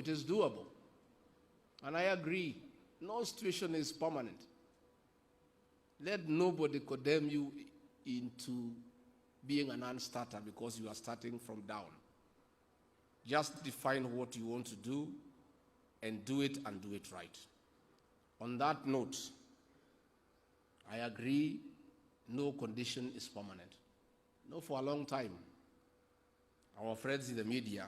it is doable. And I agree, no situation is permanent. Let nobody condemn you into being a non-starter because you are starting from down. Just define what you want to do and do it right. On that note, I agree, no condition is permanent. No, for a long time, our friends in the media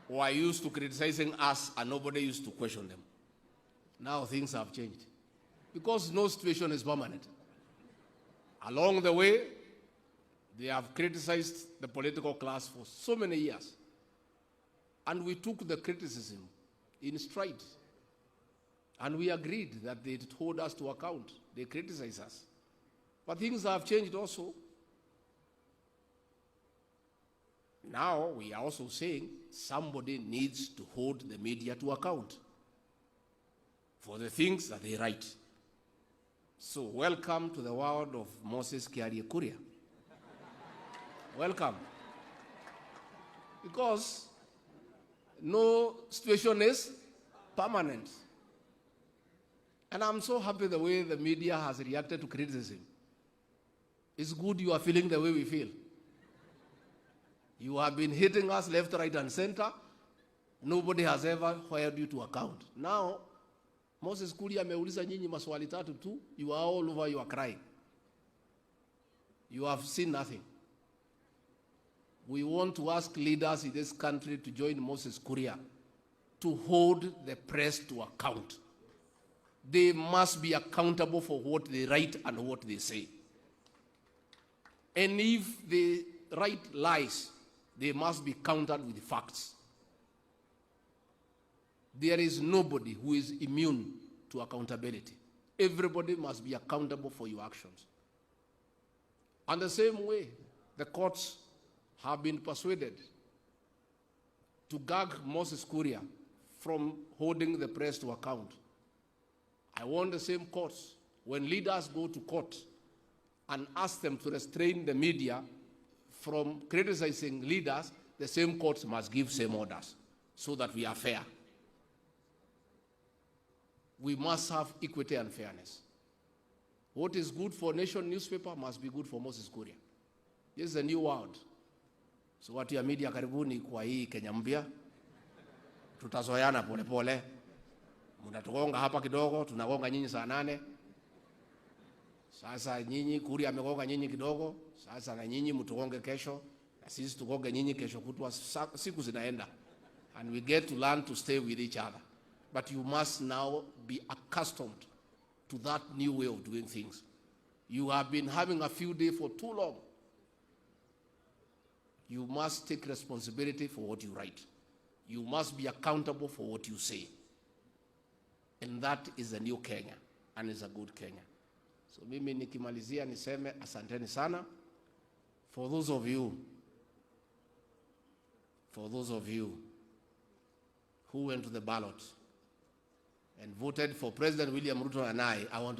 were used to criticizing us and nobody used to question them. Now things have changed because no situation is permanent. Along the way, they have criticized the political class for so many years. And we took the criticism in stride. And we agreed that they hold us to account. They criticize us. But things have changed also. Now we are also saying somebody needs to hold the media to account for the things that they write. So welcome to the world of Moses Kuria. Welcome. Because no situation is permanent. And I'm so happy the way the media has reacted to criticism. It's good you are feeling the way we feel. You have been hitting us left, right, and center. Nobody has ever held you to account. Now, Moses Kuria ameuliza nyinyi maswali tatu tu. You are all over, you are crying. You have seen nothing. We want to ask leaders in this country to join Moses Kuria to hold the press to account. They must be accountable for what they write and what they say. And if they write lies, they must be countered with facts. There is nobody who is immune to accountability. Everybody must be accountable for your actions. And the same way, the courts have been persuaded to gag Moses Kuria from holding the press to account. I want the same courts, when leaders go to court and ask them to restrain the media from criticizing leaders, the same courts must give same orders so that we are fair. We must have equity and fairness. What is good for Nation newspaper must be good for Moses Kuria. This is a new world. So watu ya media karibuni kwa hii Kenya mpya. Tutazoeana pole pole. Mnatugonga hapa kidogo, tunagonga nyinyi saa 8. Sasa nyinyi Kuria amegonga nyinyi kidogo, sasa na nyinyi mtugonge kesho, na sisi tugonge nyinyi kesho kutwa, siku zinaenda. And we get to learn to stay with each other. But you must now be accustomed to that new way of doing things. You have been having a few days for too long. You must take responsibility for what you write. You must be accountable for what you say. And that is a new Kenya, and is a good Kenya. So mimi nikimalizia niseme asanteni sana. For those of you who went to the ballot and voted for President William Ruto and I want to